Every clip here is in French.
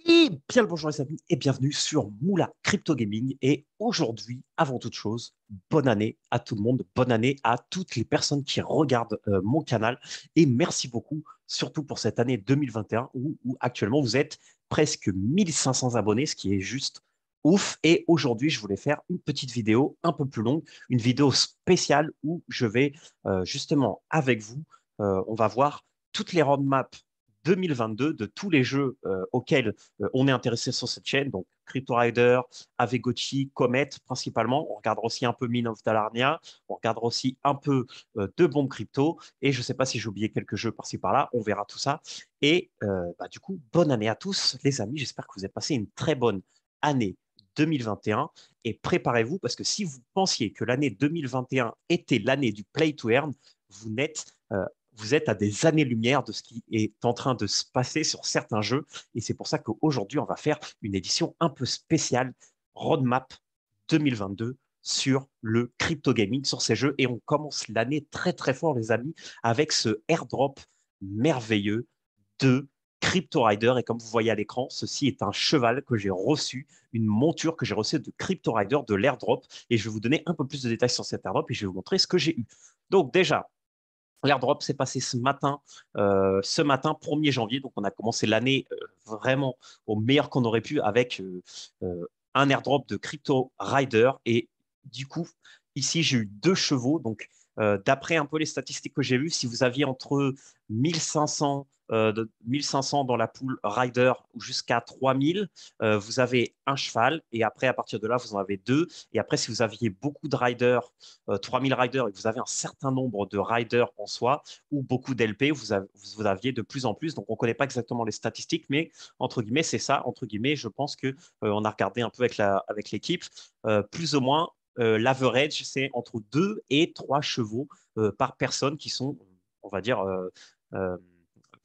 Et bien le bonjour les amis et bienvenue sur Moula Crypto Gaming. Et aujourd'hui, avant toute chose, bonne année à tout le monde, bonne année à toutes les personnes qui regardent mon canal. Et merci beaucoup, surtout pour cette année 2021 où actuellement vous êtes presque 1500 abonnés, ce qui est juste ouf. Et aujourd'hui, je voulais faire une petite vidéo un peu plus longue, une vidéo spéciale où je vais justement avec vous, on va voir toutes les roadmaps 2022 de tous les jeux auxquels on est intéressé sur cette chaîne, donc Crypto Rider, Avegochi, Comet principalement. On regardera aussi un peu Mine of Dalarnia, on regardera aussi un peu de bombes crypto. Et je ne sais pas si j'ai oublié quelques jeux par-ci par-là, on verra tout ça. Et du coup, bonne année à tous, les amis. J'espère que vous avez passé une très bonne année 2021 et préparez-vous parce que si vous pensiez que l'année 2021 était l'année du play to earn, vous n'êtes vous êtes à des années-lumière de ce qui est en train de se passer sur certains jeux. Et c'est pour ça qu'aujourd'hui, on va faire une édition un peu spéciale Roadmap 2022 sur le crypto gaming, sur ces jeux. Et on commence l'année très, très fort, les amis, avec ce airdrop merveilleux de Crypto Rider. Et comme vous voyez à l'écran, ceci est un cheval que j'ai reçu, une monture que j'ai reçue de Crypto Rider, de l'airdrop. Et je vais vous donner un peu plus de détails sur cet airdrop et je vais vous montrer ce que j'ai eu. Donc déjà, l'airdrop s'est passé ce matin 1er janvier. Donc, on a commencé l'année vraiment au meilleur qu'on aurait pu avec un airdrop de Crypto Rider. Et du coup, ici, j'ai eu deux chevaux. Donc, d'après un peu les statistiques que j'ai vues, si vous aviez entre 1500, 1500 dans la pool Rider jusqu'à 3000, vous avez un cheval. Et après, à partir de là, vous en avez deux. Et après, si vous aviez beaucoup de riders 3000 riders et que vous avez un certain nombre de riders en soi ou beaucoup d'LP, vous aviez de plus en plus. Donc, on ne connaît pas exactement les statistiques, mais entre guillemets, c'est ça. Entre guillemets, je pense que on a regardé un peu avec l'équipe, plus ou moins. L'average, c'est entre 2 et 3 chevaux par personne qui sont, on va dire, euh,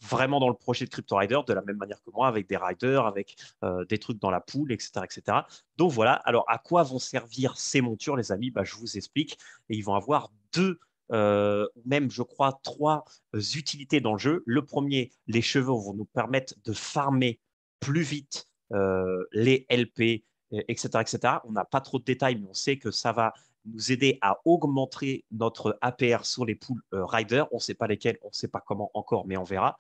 vraiment dans le projet de Crypto Rider, de la même manière que moi, avec des riders, avec des trucs dans la pool, etc., etc. Donc voilà, alors à quoi vont servir ces montures, les amis? Je vous explique. Et ils vont avoir deux, même je crois, trois utilités dans le jeu. Le premier, les chevaux vont nous permettre de farmer plus vite les LP, etc., etc. On n'a pas trop de détails, mais on sait que ça va nous aider à augmenter notre APR sur les pools riders. On ne sait pas lesquels, on ne sait pas comment encore, mais on verra.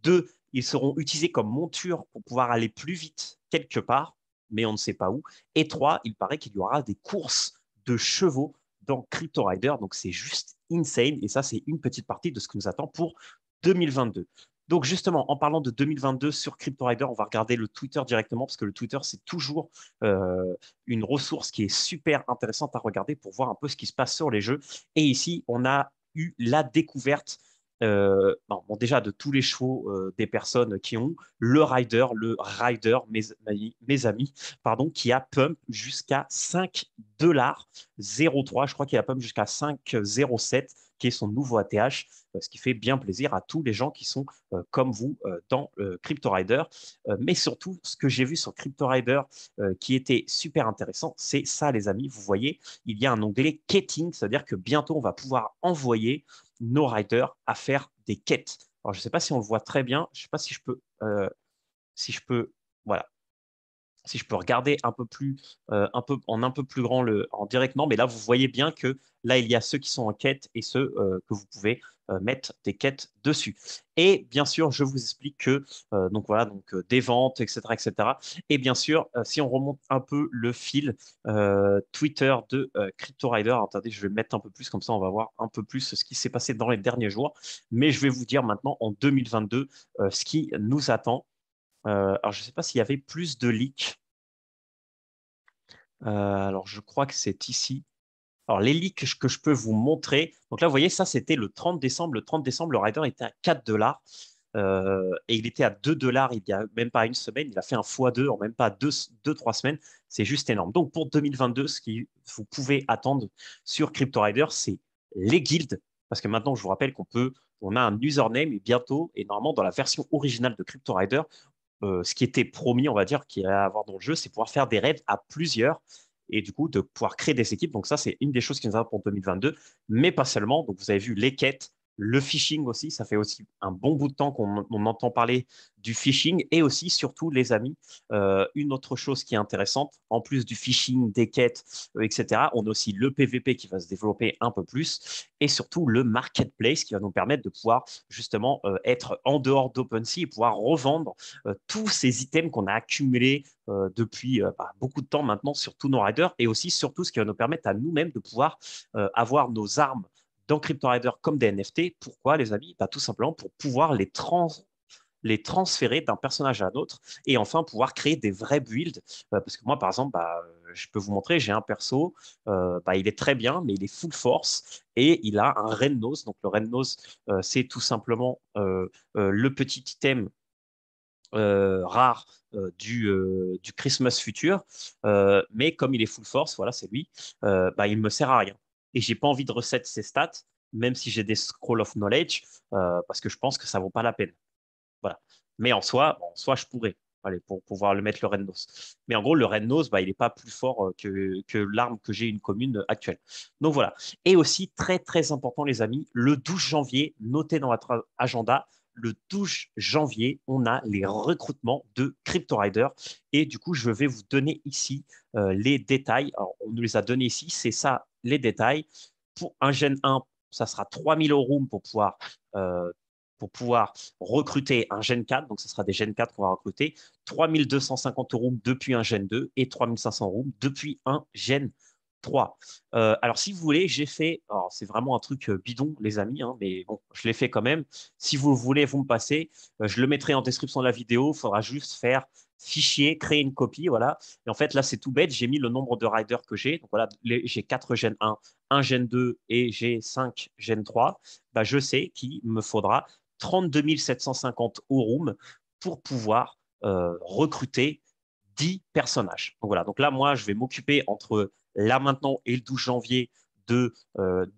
Deux, ils seront utilisés comme monture pour pouvoir aller plus vite quelque part, mais on ne sait pas où. Et trois, il paraît qu'il y aura des courses de chevaux dans Crypto Rider. Donc, c'est juste insane. Et ça, c'est une petite partie de ce que nous attend pour 2022. Donc, justement, en parlant de 2022 sur Crypto Rider, on va regarder le Twitter directement parce que le Twitter, c'est toujours une ressource qui est super intéressante à regarder pour voir un peu ce qui se passe sur les jeux. Et ici, on a eu la découverte bon, déjà de tous les chevaux des personnes qui ont le rider, mes amis, pardon, qui a pump jusqu'à 5 $03. Je crois qu'il a pump jusqu'à 5,07, qui est son nouveau ATH, ce qui fait bien plaisir à tous les gens qui sont comme vous dans Crypto Rider. Mais surtout, ce que j'ai vu sur Crypto Rider qui était super intéressant, c'est ça, les amis. Vous voyez, il y a un onglet Ketting, c'est-à-dire que bientôt, on va pouvoir envoyer nos riders à faire des quêtes. Alors, je ne sais pas si on le voit très bien. Je ne sais pas si je peux, voilà, si je peux regarder un peu plus, un peu plus grand en direct, non, mais là, vous voyez bien que là, il y a ceux qui sont en quête et ceux que vous pouvez mettre des quêtes dessus. Et bien sûr, je vous explique que, donc voilà, donc des ventes, etc., etc. Et bien sûr, si on remonte un peu le fil Twitter de Crypto Rider, attendez, je vais mettre un peu plus, comme ça, on va voir un peu plus ce qui s'est passé dans les derniers jours. Mais je vais vous dire maintenant, en 2022, ce qui nous attend. Alors, je ne sais pas s'il y avait plus de leaks. Alors, je crois que c'est ici. Alors, les leaks que je peux vous montrer. Donc là, vous voyez, ça, c'était le 30 décembre. Le 30 décembre, le rider était à 4 $. Et il était à 2 $ il y a même pas une semaine. Il a fait un x2 en même pas 2, 3 semaines. C'est juste énorme. Donc, pour 2022, ce que vous pouvez attendre sur Crypto Rider, c'est les guildes. Parce que maintenant, je vous rappelle on a un username et bientôt, et normalement, dans la version originale de Crypto Rider, ce qui était promis, on va dire, qu'il allait avoir dans le jeu, c'est pouvoir faire des raids à plusieurs et du coup de pouvoir créer des équipes. Donc ça, c'est une des choses qui nous attend pour 2022, mais pas seulement. Donc vous avez vu les quêtes. Le phishing aussi, ça fait aussi un bon bout de temps qu'on entend parler du phishing. Et aussi, surtout, les amis, une autre chose qui est intéressante, en plus du phishing, des quêtes, etc., on a aussi le PVP qui va se développer un peu plus et surtout le marketplace qui va nous permettre de pouvoir justement être en dehors d'OpenSea et pouvoir revendre tous ces items qu'on a accumulés depuis beaucoup de temps maintenant sur tous nos riders et aussi surtout ce qui va nous permettre à nous-mêmes de pouvoir avoir nos armes dans CryptoRider comme des NFT. Pourquoi, les amis? Tout simplement pour pouvoir les transférer d'un personnage à un autre et enfin pouvoir créer des vrais builds. Parce que moi, par exemple, je peux vous montrer, j'ai un perso, il est très bien, mais il est full force et il a un Red Nose. Donc le Red Nose, c'est tout simplement le petit item rare du Christmas futur. Mais comme il est full force, voilà, c'est lui, il me sert à rien. Et j'ai pas envie de reset ses stats, même si j'ai des scroll of knowledge, parce que je pense que ça vaut pas la peine. Voilà. Mais en soi, je pourrais. Allez, pour pouvoir le mettre le Red Nose. Mais en gros, le Red Nose, il n'est pas plus fort que l'arme que j'ai une commune actuelle. Donc voilà. Et aussi, très très important, les amis, le 12 janvier, notez dans votre agenda, le 12 janvier, on a les recrutements de CryptoRider. Et du coup, je vais vous donner ici les détails. Alors, on nous les a donnés ici, c'est ça les détails. Pour un Gen 1, ça sera 3000 euros euh, pour pouvoir recruter un Gen 4, donc ce sera des Gen 4 qu'on va recruter, 3250 euros depuis un Gen 2 et 3500 euros depuis un Gen 3. Alors, si vous voulez, j'ai fait, alors c'est vraiment un truc bidon, les amis, hein, mais bon, je l'ai fait quand même. Si vous voulez, vous me passez, je le mettrai en description de la vidéo. Il faudra juste faire fichier, créer une copie, voilà. Et en fait, là, c'est tout bête. J'ai mis le nombre de riders que j'ai. Donc voilà, j'ai 4 Gen 1 Gen 2 et j'ai 5 Gen 3. Je sais qu'il me faudra 32 750 Aurum pour pouvoir recruter 10 personnages. Donc voilà, donc là, moi, je vais m'occuper entre là maintenant et le 12 janvier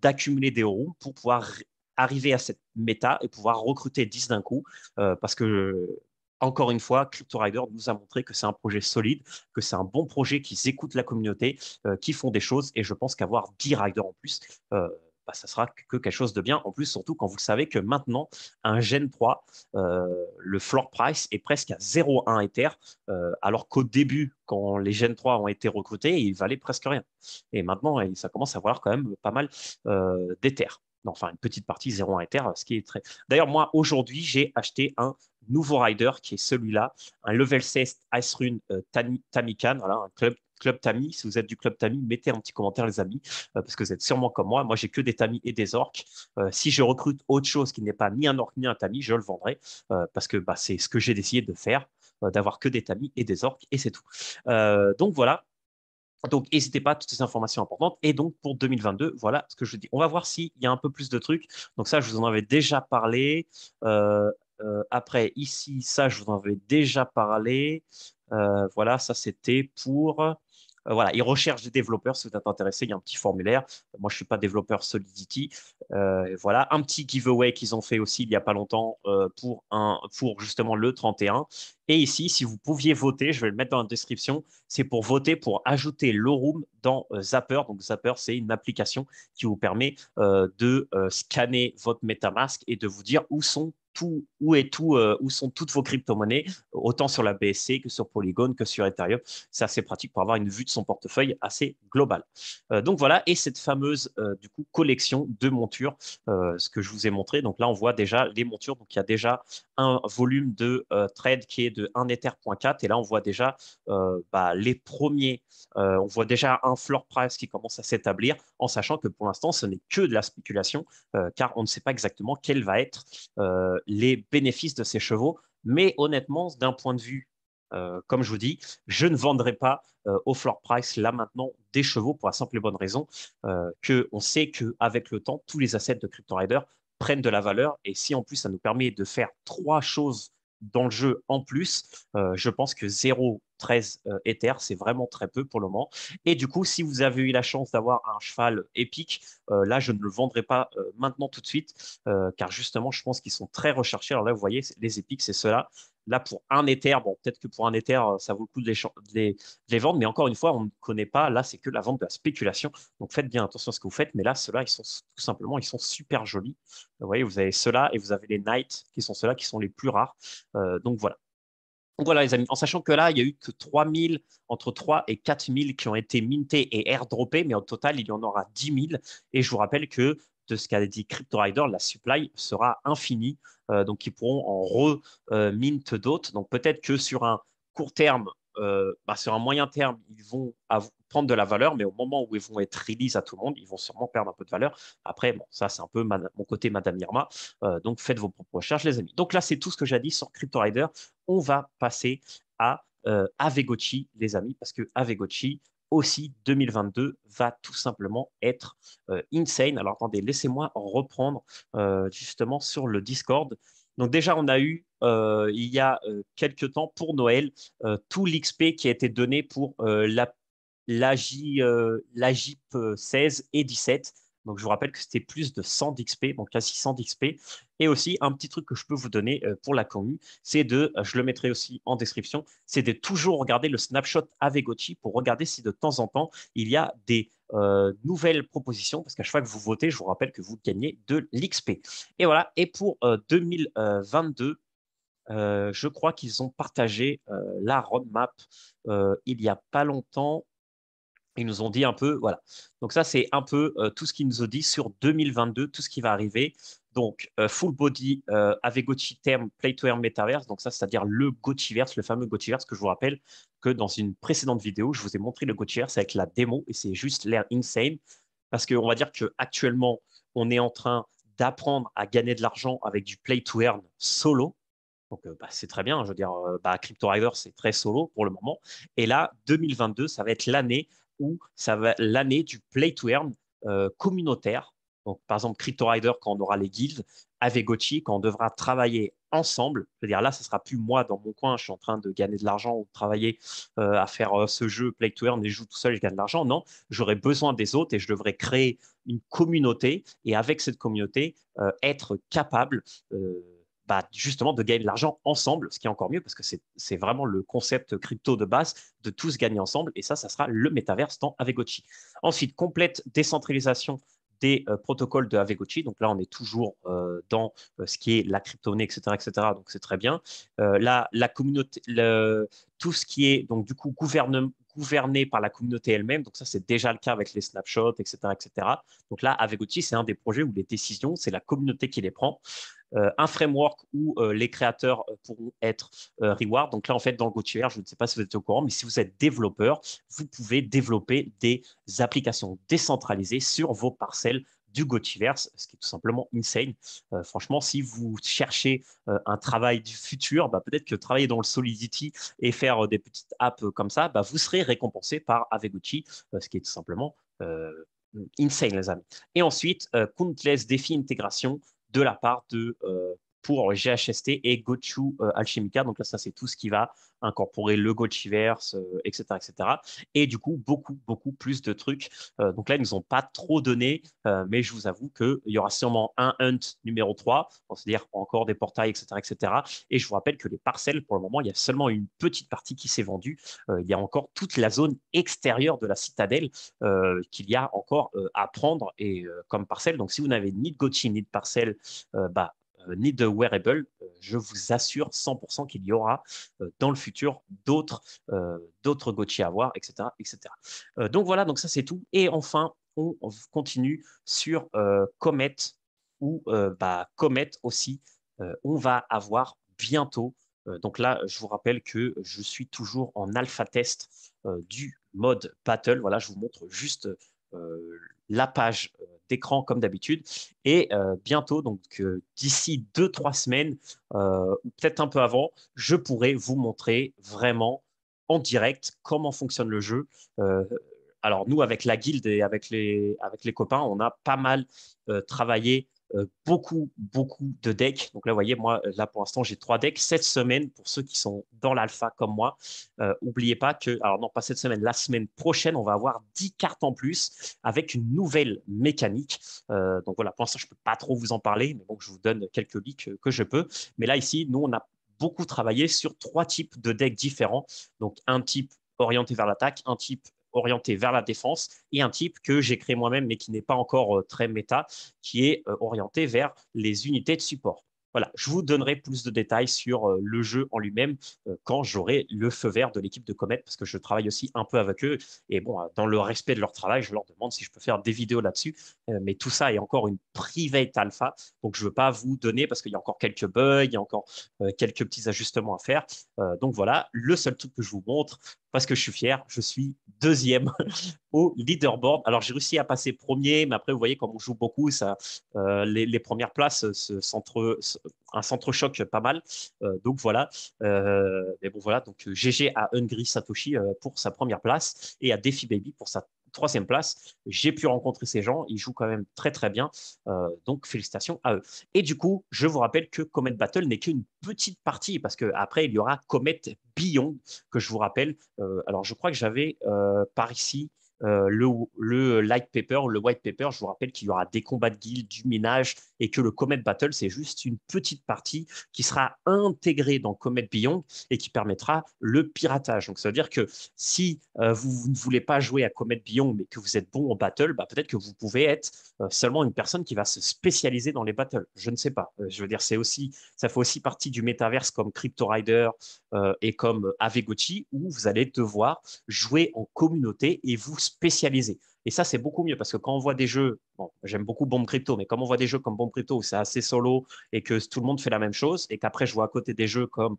d'accumuler des Aurum pour pouvoir arriver à cette méta et pouvoir recruter 10 d'un coup parce que encore une fois, CryptoRider nous a montré que c'est un projet solide, que c'est un bon projet, qu'ils écoutent la communauté, qui font des choses. Et je pense qu'avoir 10 riders en plus, ça sera que quelque chose de bien. En plus, surtout quand vous savez que maintenant, un Gen 3, le floor price est presque à 0,1 Ether, alors qu'au début, quand les Gen 3 ont été recrutés, il valait presque rien. Et maintenant, ça commence à valoir quand même pas mal d'Ether. Enfin, une petite partie 0,1 Ether, ce qui est très. D'ailleurs, moi, aujourd'hui, j'ai acheté un nouveau rider qui est celui-là, un level 16 Ice Rune Tamikan, voilà, un club Tami. Si vous êtes du club Tami, mettez un petit commentaire, les amis, parce que vous êtes sûrement comme moi. Moi, j'ai que des Tamis et des orques. Si je recrute autre chose qui n'est pas ni un orc ni un Tami, je le vendrai, parce que c'est ce que j'ai décidé de faire, d'avoir que des Tamis et des orques, et c'est tout. Donc voilà. Donc, n'hésitez pas à toutes ces informations importantes. Et donc, pour 2022, voilà ce que je dis. On va voir s'il y a un peu plus de trucs. Donc, ça, je vous en avais déjà parlé. Euh, Après, ici, ça, je vous en avais déjà parlé. Voilà, ça, c'était pour. Voilà, ils recherchent des développeurs. Si vous êtes intéressé, il y a un petit formulaire. Moi, je ne suis pas développeur Solidity. Voilà, un petit giveaway qu'ils ont fait aussi il n'y a pas longtemps pour justement le 31. Et ici, si vous pouviez voter, je vais le mettre dans la description, c'est pour voter pour ajouter l'Aurum dans Zapper. Donc, Zapper, c'est une application qui vous permet de scanner votre MetaMask et de vous dire où sont toutes vos crypto-monnaies, autant sur la BSC que sur Polygon que sur Ethereum. C'est assez pratique pour avoir une vue de son portefeuille assez globale. Donc voilà, et cette fameuse du coup collection de montures, ce que je vous ai montré. Donc là, on voit déjà les montures. Donc il y a déjà un volume de trade qui est de 1 Ether.4 et là, on voit déjà les premiers. On voit déjà un floor price qui commence à s'établir, en sachant que pour l'instant, ce n'est que de la spéculation, car on ne sait pas exactement quels vont être les bénéfices de ces chevaux. Mais honnêtement, d'un point de vue, comme je vous dis, je ne vendrai pas au floor price là maintenant des chevaux pour la simple et bonne raison qu'on sait qu'avec le temps, tous les assets de CryptoRider prennent de la valeur. Et si en plus ça nous permet de faire trois choses dans le jeu en plus, je pense que 0,13 Ether, c'est vraiment très peu pour le moment. Et du coup, si vous avez eu la chance d'avoir un cheval épique, là, je ne le vendrai pas maintenant tout de suite, car justement, je pense qu'ils sont très recherchés. Alors là, vous voyez, les épiques, c'est ceux-là. là, pour un Ether, bon, peut-être que pour un Ether, ça vaut le coup de les vendre, mais encore une fois, on ne connaît pas. Là, c'est que la vente de la spéculation. Donc, faites bien attention à ce que vous faites. Mais là, ceux-là, ils sont tout simplement, ils sont super jolis. Vous voyez, vous avez ceux-là et vous avez les Knights, qui sont ceux-là qui sont les plus rares. Donc, voilà. Donc voilà, les amis, en sachant que là, il n'y a eu que 3000, entre 3 et 4000 qui ont été mintés et airdroppés, mais au total, il y en aura 10 000. Et je vous rappelle que de ce qu'a dit CryptoRider, la supply sera infinie, donc ils pourront en re-mint d'autres. Donc peut-être que sur un court terme, sur un moyen terme, ils vont prendre de la valeur, mais au moment où ils vont être release à tout le monde, ils vont sûrement perdre un peu de valeur. Après, bon, ça, c'est un peu mon côté Madame Irma. Donc faites vos propres recherches, les amis. Donc là, c'est tout ce que j'ai dit sur CryptoRider. On va passer à Avegochi, les amis, parce que Avegochi, aussi 2022 va tout simplement être insane. Alors attendez, laissez-moi reprendre justement sur le Discord. Donc déjà, on a eu il y a quelques temps pour Noël tout l'XP qui a été donné pour la JIP 16 et 17. Donc, je vous rappelle que c'était plus de 100 d'XP, donc quasi 100 d'XP. Et aussi, un petit truc que je peux vous donner pour la commu, c'est je le mettrai aussi en description, c'est de toujours regarder le snapshot Avegochi pour regarder si de temps en temps, il y a des nouvelles propositions, parce qu'à chaque fois que vous votez, je vous rappelle que vous gagnez de l'XP. Et voilà, et pour 2022, je crois qu'ils ont partagé la roadmap il n'y a pas longtemps. Ils nous ont dit un peu, voilà. Donc ça, c'est un peu tout ce qu'ils nous ont dit sur 2022, tout ce qui va arriver. Donc, full body avec Gochi Term, Play to Earn Metaverse. Donc ça, c'est-à-dire le Gochiverse, le fameux Gochiverse que je vous rappelle que dans une précédente vidéo, je vous ai montré le Gochiverse avec la démo et c'est juste l'air insane. Parce qu'on va dire qu'actuellement, on est en train d'apprendre à gagner de l'argent avec du Play to Earn solo. Donc, c'est très bien. Je veux dire, CryptoRider, c'est très solo pour le moment. Et là, 2022, ça va être l'année où ça va l'année du play to earn communautaire. Donc, par exemple, CryptoRider, quand on aura les guildes, Avegochi, quand on devra travailler ensemble. Je veux dire, là, ce sera plus moi dans mon coin, je suis en train de gagner de l'argent ou de travailler à faire ce jeu play to earn et je joue tout seul, je gagne de l'argent. Non, j'aurai besoin des autres et je devrais créer une communauté et avec cette communauté, être capable justement de gagner de l'argent ensemble, ce qui est encore mieux parce que c'est vraiment le concept crypto de base de tous gagner ensemble. Et ça sera le métaverse dans Avegochi. Ensuite, complète décentralisation des protocoles de Avegochi. Donc là, on est toujours dans ce qui est la crypto-monnaie, etc., etc. Donc c'est très bien. La communauté, tout ce qui est donc du coup gouverné par la communauté elle-même. Donc ça, c'est déjà le cas avec les snapshots, etc., etc. Donc là, Avegochi, c'est un des projets où les décisions, c'est la communauté qui les prend. Un framework où les créateurs pourront être reward. Donc là, en fait, dans le GoTier, je ne sais pas si vous êtes au courant, mais si vous êtes développeur, vous pouvez développer des applications décentralisées sur vos parcelles du Gotiverse, ce qui est tout simplement insane. Franchement, si vous cherchez un travail du futur, peut-être que travailler dans le Solidity et faire des petites apps comme ça, vous serez récompensé par Avegochi, ce qui est tout simplement insane, les amis. Et ensuite, Countless défi intégration de la part pour GHST et Gochu Alchemica. Donc là, ça, c'est tout ce qui va incorporer le Gochiverse, etc., etc. Et du coup, beaucoup, beaucoup plus de trucs. Donc là, ils ne nous ont pas trop donné, mais je vous avoue qu'il y aura sûrement un hunt numéro 3, c'est-à-dire encore des portails, etc., etc. Et je vous rappelle que les parcelles, pour le moment, il y a seulement une petite partie qui s'est vendue. Il y a encore toute la zone extérieure de la citadelle qu'il y a encore à prendre et comme parcelle. Donc, si vous n'avez ni de Gochi ni de parcelle, ni de wearable, je vous assure 100% qu'il y aura dans le futur d'autres Gochi à voir, etc., etc. Donc voilà, donc ça c'est tout. Et enfin, on continue sur Comet, où Comet aussi, on va avoir bientôt. Donc là, je vous rappelle que je suis toujours en alpha test du mode battle. Voilà, je vous montre juste la page d'écran comme d'habitude. Et bientôt, donc d'ici 2, 3 semaines, ou peut-être un peu avant, je pourrai vous montrer vraiment en direct comment fonctionne le jeu. Alors nous, avec la guilde et avec les copains, on a pas mal travaillé beaucoup, beaucoup de decks. Donc là, vous voyez, moi, là, pour l'instant, j'ai 3 decks. Cette semaine, pour ceux qui sont dans l'alpha comme moi, n'oubliez pas que, alors non, pas cette semaine, la semaine prochaine, on va avoir 10 cartes en plus avec une nouvelle mécanique. Donc voilà, pour l'instant, je ne peux pas trop vous en parler, mais bon, je vous donne quelques leaks que je peux. Mais là, ici, nous, on a beaucoup travaillé sur 3 types de decks différents. Donc, un type orienté vers l'attaque, un type orienté vers la défense et un type que j'ai créé moi-même mais qui n'est pas encore très méta, qui est orienté vers les unités de support. Voilà, je vous donnerai plus de détails sur le jeu en lui-même quand j'aurai le feu vert de l'équipe de Comet, parce que je travaille aussi un peu avec eux. Et bon, dans le respect de leur travail, je leur demande si je peux faire des vidéos là-dessus. Mais tout ça est encore une private alpha, donc je ne veux pas vous donner parce qu'il y a encore quelques bugs, il y a encore quelques petits ajustements à faire. Donc voilà, le seul truc que je vous montre, parce que je suis fier, je suis deuxième au leaderboard. Alors, j'ai réussi à passer premier, mais après, vous voyez, comme on joue beaucoup, ça, les premières places, un centre-choc pas mal. Donc, voilà. Mais bon, voilà. Donc, GG à Hungry Satoshi pour sa première place et à Defi Baby pour sa troisième place. J'ai pu rencontrer ces gens. Ils jouent quand même très, très bien. Donc, félicitations à eux. Et du coup, je vous rappelle que Comet Battle n'est qu'une petite partie parce qu'après, il y aura Comet Beyond que je vous rappelle. Alors, je crois que j'avais par ici le light paper, le white paper. Je vous rappelle qu'il y aura des combats de guildes, du minage et que le Comet Battle, c'est juste une petite partie qui sera intégrée dans Comet Beyond et qui permettra le piratage. Donc, ça veut dire que si vous ne voulez pas jouer à Comet Beyond mais que vous êtes bon en battle, bah, peut-être que vous pouvez être seulement une personne qui va se spécialiser dans les battles. Je ne sais pas. Je veux dire, ça fait aussi partie du métaverse comme Crypto Rider et comme Avegochi où vous allez devoir jouer en communauté et vous spécialiser. Et ça, c'est beaucoup mieux parce que quand on voit des jeux, bon, j'aime beaucoup Bomb Crypto, mais quand on voit des jeux comme Bomb Crypto où c'est assez solo et que tout le monde fait la même chose, et qu'après je vois à côté des jeux comme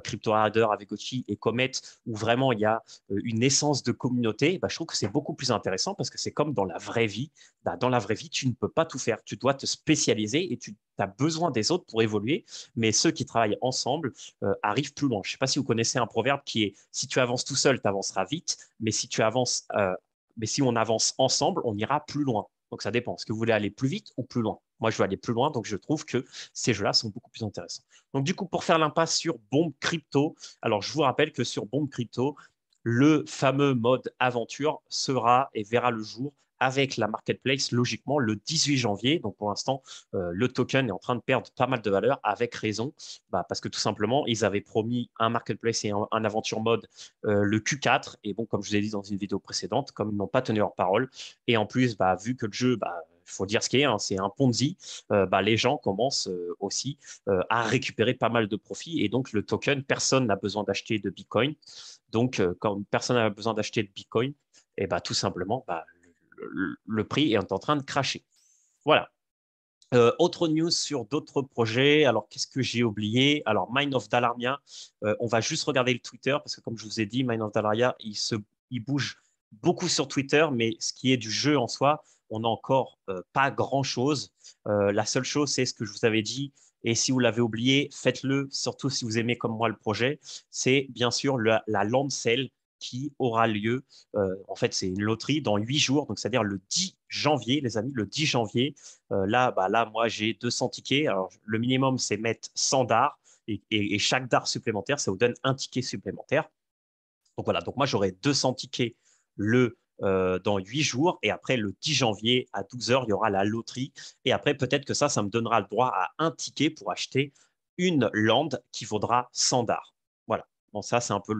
Crypto Rider, Avegochi et Comet, où vraiment il y a une essence de communauté, bah, je trouve que c'est beaucoup plus intéressant parce que c'est comme dans la vraie vie. Bah, dans la vraie vie, tu ne peux pas tout faire. Tu dois te spécialiser et tu as besoin des autres pour évoluer. Mais ceux qui travaillent ensemble arrivent plus loin. Je ne sais pas si vous connaissez un proverbe qui est si tu avances tout seul, tu avanceras vite, mais si on avance ensemble, on ira plus loin. Donc ça dépend. Est-ce que vous voulez aller plus vite ou plus loin? Moi, je veux aller plus loin, donc je trouve que ces jeux-là sont beaucoup plus intéressants. Donc du coup, pour faire l'impasse sur Bomb Crypto, alors je vous rappelle que sur Bomb Crypto, le fameux mode aventure sera et verra le jour avec la marketplace logiquement le 18 janvier. Donc pour l'instant, le token est en train de perdre pas mal de valeur avec raison, bah, parce que tout simplement, ils avaient promis un marketplace et un aventure mode le Q4. Et bon, comme je vous ai dit dans une vidéo précédente, comme ils n'ont pas tenu leur parole, et en plus, bah, vu que le jeu, bah, il faut dire ce qui est, hein, c'est un Ponzi, bah, les gens commencent aussi à récupérer pas mal de profits. Et donc, le token, personne n'a besoin d'acheter de Bitcoin. Donc, quand personne n'a besoin d'acheter de Bitcoin, et bah, tout simplement, bah, le prix est en train de cracher. Voilà. Autre news sur d'autres projets. Alors, qu'est-ce que j'ai oublié? Alors, Mine of Dalaria, on va juste regarder le Twitter parce que, comme je vous ai dit, Mine of Dalaria, il bouge beaucoup sur Twitter, mais ce qui est du jeu en soi, on n'a encore pas grand-chose. La seule chose, c'est ce que je vous avais dit. Et si vous l'avez oublié, faites-le, surtout si vous aimez comme moi le projet. C'est bien sûr la land sale qui aura lieu. En fait, c'est une loterie dans 8 jours, donc c'est-à-dire le 10 janvier, les amis, le 10 janvier. Là, moi, j'ai 200 tickets. Alors, le minimum, c'est mettre 100 dards. Et chaque dard supplémentaire, ça vous donne un ticket supplémentaire. Donc voilà, donc moi, j'aurai 200 tickets dans 8 jours. Et après, le 10 janvier à 12 heures, il y aura la loterie. Et après, peut-être que ça me donnera le droit à un ticket pour acheter une land qui vaudra 100 dards. Voilà. Bon, ça, c'est un peu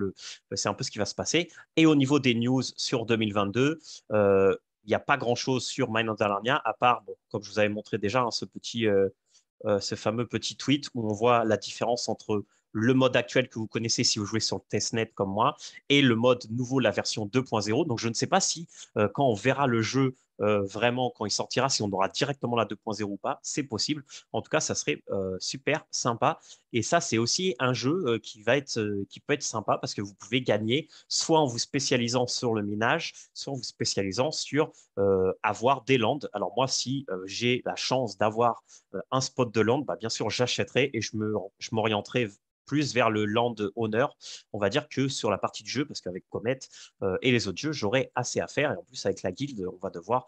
ce qui va se passer. Et au niveau des news sur 2022, il n'y a pas grand-chose sur Mine of Alarnia, à part, bon, comme je vous avais montré déjà, hein, ce fameux petit tweet où on voit la différence entre le mode actuel que vous connaissez si vous jouez sur le testnet comme moi et le mode nouveau, la version 2.0. Donc, je ne sais pas si quand on verra le jeu vraiment, quand il sortira, si on aura directement la 2.0 ou pas. C'est possible. En tout cas, ça serait super sympa. Et ça, c'est aussi un jeu qui peut être sympa parce que vous pouvez gagner soit en vous spécialisant sur le minage, soit en vous spécialisant sur avoir des landes. Alors moi, si j'ai la chance d'avoir un spot de land, bah, bien sûr, j'achèterai et je m'orienterai plus vers le land owner, on va dire, que sur la partie de jeu, parce qu'avec Comet et les autres jeux, j'aurai assez à faire. Et en plus, avec la guilde, on va devoir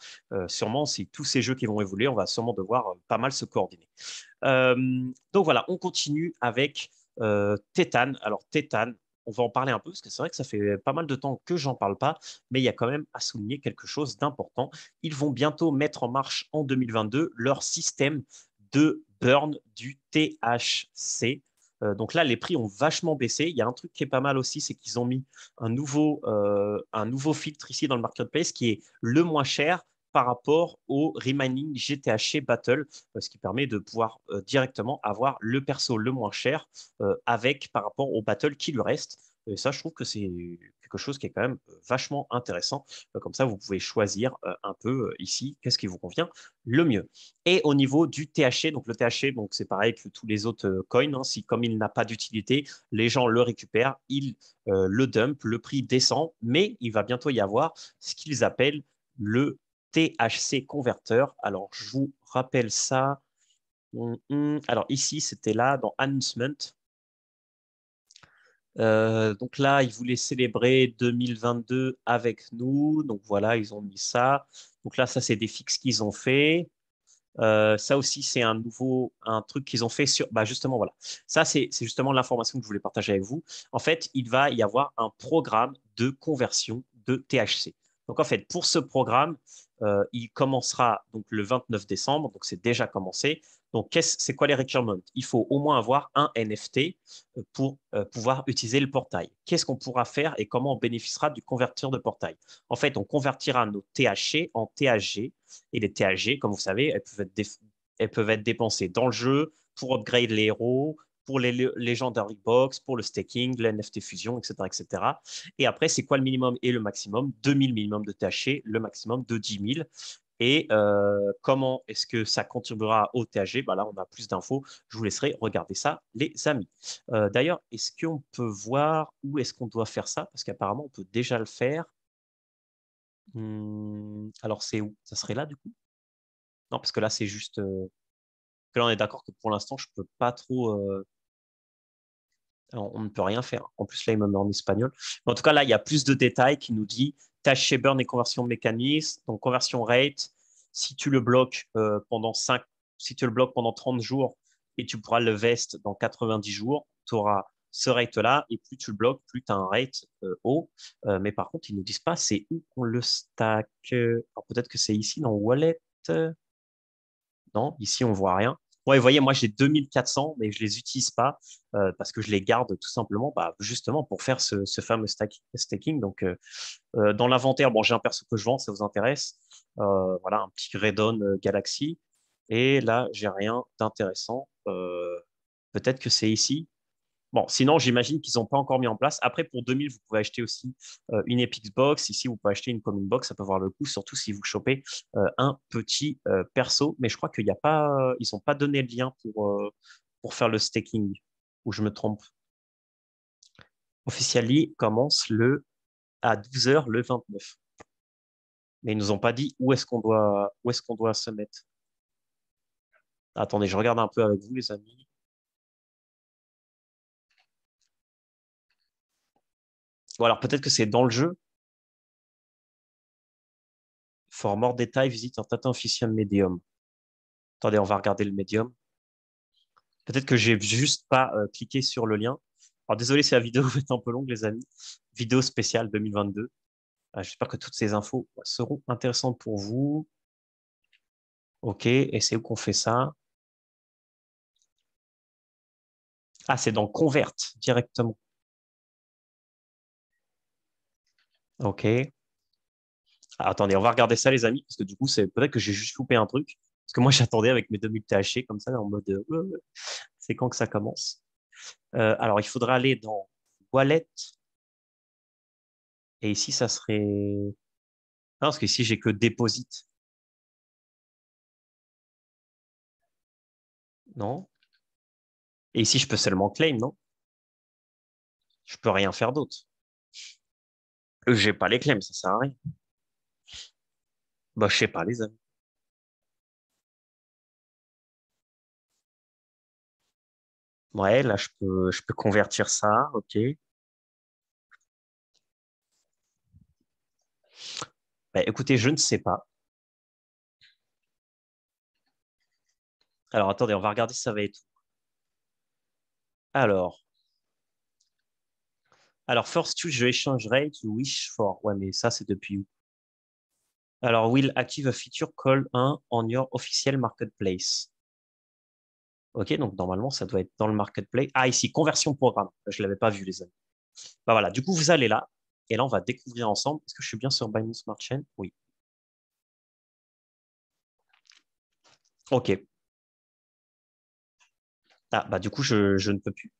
sûrement, si tous ces jeux qui vont évoluer, on va sûrement devoir pas mal se coordonner. Euh, donc voilà, on continue avec Tétan. Alors Tétan, on va en parler un peu parce que c'est vrai que ça fait pas mal de temps que j'en parle pas, mais il y a quand même à souligner quelque chose d'important. Ils vont bientôt mettre en marche en 2022 leur système de burn du THC. Donc là, les prix ont vachement baissé. Il y a un truc qui est pas mal aussi, c'est qu'ils ont mis un nouveau filtre ici dans le marketplace qui est le moins cher par rapport au Remaining GTHC Battle, ce qui permet de pouvoir directement avoir le perso le moins cher avec par rapport au battle qui lui reste. Et ça, je trouve que c'est quelque chose qui est quand même vachement intéressant. Comme ça, vous pouvez choisir un peu ici qu'est-ce qui vous convient le mieux. Et au niveau du THC, donc le THC, donc c'est pareil que tous les autres coins. Hein, si comme il n'a pas d'utilité, les gens le récupèrent, ils le dump, le prix descend, mais il va bientôt y avoir ce qu'ils appellent le THC converteur. Alors, je vous rappelle ça. Alors ici, c'était là dans Announcement. Donc là, ils voulaient célébrer 2022 avec nous. Donc voilà, ils ont mis ça. Donc là, ça, c'est des fixes qu'ils ont fait. Ça aussi, c'est un truc qu'ils ont fait sur, bah justement, voilà. Ça, c'est justement l'information que je voulais partager avec vous. En fait, il va y avoir un programme de conversion de THC. Donc, en fait, pour ce programme, il commencera donc le 29 décembre. Donc, c'est déjà commencé. Donc, c'est quoi les requirements? Il faut au moins avoir un NFT pour pouvoir utiliser le portail. Qu'est-ce qu'on pourra faire et comment on bénéficiera du convertir de portail? En fait, on convertira nos THC en THG et les THG, comme vous savez, elles peuvent être dépensées dans le jeu pour upgrade les héros, pour les Legendary Box, pour le staking, l'NFT fusion, etc., etc. Et après, c'est quoi le minimum et le maximum? 2000 minimum de THC, le maximum de 10 000. Et comment est-ce que ça contribuera au THG? Bah là, on a plus d'infos. Je vous laisserai regarder ça, les amis. D'ailleurs, est-ce qu'on peut voir où est-ce qu'on doit faire ça? Parce qu'apparemment, on peut déjà le faire. Alors, c'est où? Ça serait là, du coup? Non, parce que là, c'est juste. Que là, on est d'accord que pour l'instant, je peux pas trop. On ne peut rien faire. En plus, là, il me met en espagnol. Mais en tout cas, là, il y a plus de détails qui nous dit tâche burn et conversion mécanisme. Donc, conversion rate. Si tu le bloques si tu le bloques pendant 30 jours et tu pourras le vest dans 90 jours, tu auras ce rate-là. Et plus tu le bloques, plus tu as un rate haut. Mais par contre, ils ne nous disent pas c'est où qu'on le stack. Alors, peut-être que c'est ici dans Wallet. Non, ici, on voit rien. Ouais, vous voyez, moi, j'ai 2400, mais je les utilise pas parce que je les garde tout simplement bah, justement pour faire ce fameux staking. Donc, dans l'inventaire, bon, j'ai un perso que je vends, ça vous intéresse. Voilà, un petit Redon Galaxy. Et là, j'ai rien d'intéressant. Peut-être que c'est ici. Bon, sinon, j'imagine qu'ils n'ont pas encore mis en place. Après, pour 2000, vous pouvez acheter aussi une Epic Box. Ici, vous pouvez acheter une Common Box. Ça peut avoir le coup, surtout si vous chopez un petit perso. Mais je crois qu'il y a pas, ils n'ont pas donné le lien pour faire le staking. Ou je me trompe. Officially commence à 12 heures le 29. Mais ils nous ont pas dit où est-ce qu'on doit se mettre. Attendez, je regarde un peu avec vous, les amis. Ou alors peut-être que c'est dans le jeu. For more details, visite un Tata officiel Medium. Attendez, on va regarder le Medium. Peut-être que j'ai juste pas cliqué sur le lien. Alors désolé si la vidéo est un peu longue, les amis. Vidéo spéciale 2022. J'espère que toutes ces infos seront intéressantes pour vous. Ok, et c'est où qu'on fait ça? Ah, c'est dans Convert directement. Ok. Ah, attendez, on va regarder ça, les amis, parce que du coup, c'est peut-être que j'ai juste loupé un truc. Parce que moi, j'attendais avec mes 2000 THC comme ça, en mode c'est quand que ça commence. Alors, il faudra aller dans Wallet. Et ici, ça serait. Non, parce qu'ici, j'ai que Deposit. Non. Et ici, je peux seulement claim, non? Je peux rien faire d'autre. J'ai pas les claims, ça sert à rien. Bah, je sais pas, les amis. Ouais, là, je peux convertir ça, ok. Bah, écoutez, je ne sais pas. Alors, attendez, on va regarder si ça va être. Alors, first choose the exchange rate you wish for. Ouais, mais ça, c'est depuis où? Alors, will active a feature call 1 on your official marketplace. OK, donc normalement, ça doit être dans le marketplace. Ah, ici, conversion programme. Je ne l'avais pas vu, les amis. Bah voilà, du coup, vous allez là. Et là, on va découvrir ensemble. Est-ce que je suis bien sur Binance Smart Chain? Oui. OK. Ah, bah du coup, je ne peux plus.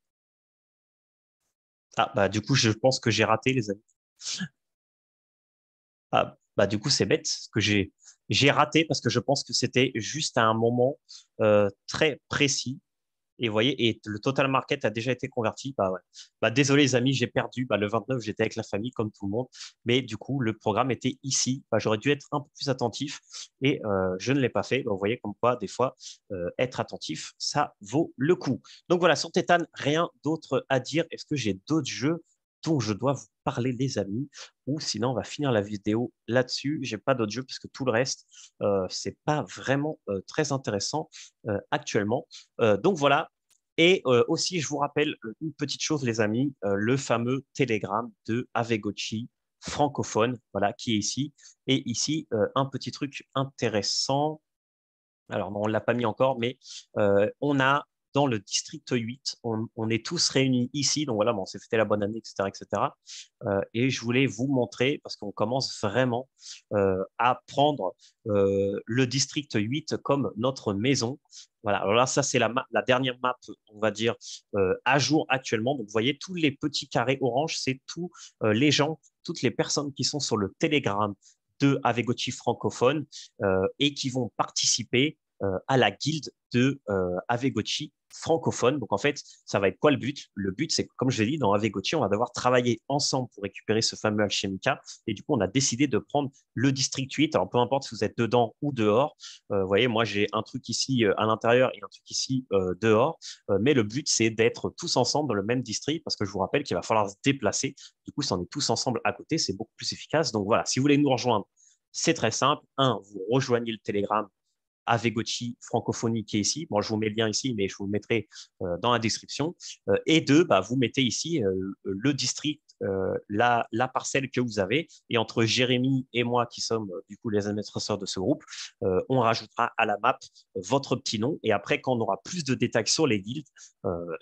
Ah, bah du coup, je pense que j'ai raté, les amis. Ah, bah du coup, c'est bête, parce que j'ai raté parce que je pense que c'était juste à un moment très précis. Et vous voyez, et le total market a déjà été converti. Bah ouais. Bah désolé les amis, j'ai perdu. Bah, le 29, j'étais avec la famille comme tout le monde. Mais du coup, le programme était ici. Bah, j'aurais dû être un peu plus attentif et je ne l'ai pas fait. Bah, vous voyez comme quoi, des fois, être attentif, ça vaut le coup. Donc voilà, sur Tétan, rien d'autre à dire. Est-ce que j'ai d'autres jeux dont je dois vous parler, les amis? Ou sinon, on va finir la vidéo là-dessus. J'ai pas d'autres jeux parce que tout le reste, c'est pas vraiment très intéressant actuellement. Donc voilà. Et aussi, je vous rappelle une petite chose, les amis, le fameux Telegram de Avegochi francophone, voilà, qui est ici. Et ici, un petit truc intéressant. Alors, non, on ne l'a pas mis encore, mais on a dans le district 8, on est tous réunis ici. Donc voilà, bon, on s'est fêté la bonne année, etc., etc. Et je voulais vous montrer, parce qu'on commence vraiment à prendre le district 8 comme notre maison. Voilà, alors là, ça, c'est la dernière map, on va dire, à jour actuellement. Donc, vous voyez, tous les petits carrés orange, c'est tous les gens, toutes les personnes qui sont sur le Telegram de Avegochi francophone et qui vont participer à la guilde de Avegochi francophone. Donc en fait, ça va être quoi le but? Le but, c'est que, comme je l'ai dit, dans Avegochi, on va devoir travailler ensemble pour récupérer ce fameux Alchemica. Et du coup, on a décidé de prendre le district 8. Alors peu importe si vous êtes dedans ou dehors. Vous voyez, moi j'ai un truc ici à l'intérieur et un truc ici dehors. Mais le but, c'est d'être tous ensemble dans le même district parce que je vous rappelle qu'il va falloir se déplacer. Du coup, si on est tous ensemble à côté, c'est beaucoup plus efficace. Donc voilà, si vous voulez nous rejoindre, c'est très simple. Un, vous rejoignez le Telegram Avegochi francophonie qui est ici. Bon, je vous mets le lien ici, mais je vous le mettrai dans la description. Et deux, bah, vous mettez ici le district, la parcelle que vous avez. Et entre Jérémy et moi, qui sommes du coup les administrateurs de ce groupe, on rajoutera à la map votre petit nom. Et après, quand on aura plus de détails sur les guildes,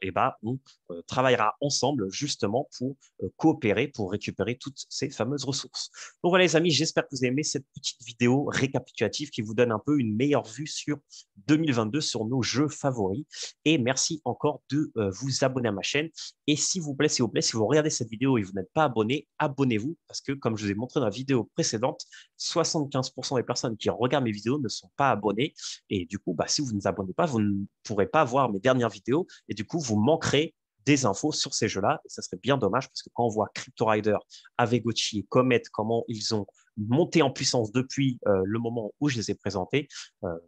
et bah, on travaillera ensemble justement pour coopérer, pour récupérer toutes ces fameuses ressources. Donc voilà les amis, j'espère que vous avez aimé cette petite vidéo récapitulative qui vous donne un peu une meilleure vue sur 2022, sur nos jeux favoris. Et merci encore de vous abonner à ma chaîne. Et s'il vous plaît, s'il vous plaît, si vous regardez cette vidéo et vous n'êtes pas abonné, abonnez-vous parce que comme je vous ai montré dans la vidéo précédente, 75% des personnes qui regardent mes vidéos ne sont pas abonnées. Et du coup, bah, si vous ne vous abonnez pas, vous ne pourrez pas voir mes dernières vidéos et du coup, vous manquerez des infos sur ces jeux-là. Et ça serait bien dommage parce que quand on voit Crypto Rider, Avegochi et Comet, comment ils ont monté en puissance depuis le moment où je les ai présentés,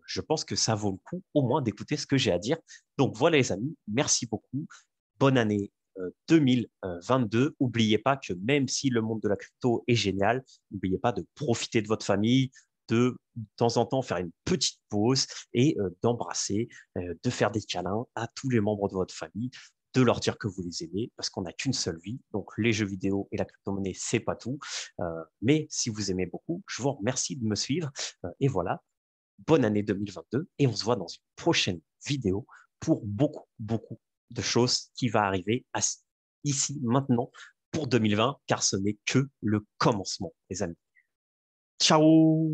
je pense que ça vaut le coup au moins d'écouter ce que j'ai à dire. Donc voilà les amis, merci beaucoup. Bonne année 2022. N'oubliez pas que même si le monde de la crypto est génial, n'oubliez pas de profiter de votre famille, de temps en temps faire une petite pause et d'embrasser, de faire des câlins à tous les membres de votre famille, de leur dire que vous les aimez, parce qu'on n'a qu'une seule vie. Donc, les jeux vidéo et la crypto-monnaie, c'est pas tout. Mais si vous aimez beaucoup, je vous remercie de me suivre. Et voilà, bonne année 2022. Et on se voit dans une prochaine vidéo pour beaucoup, beaucoup de choses qui va arriver ici, maintenant, pour 2020, car ce n'est que le commencement, les amis. Ciao!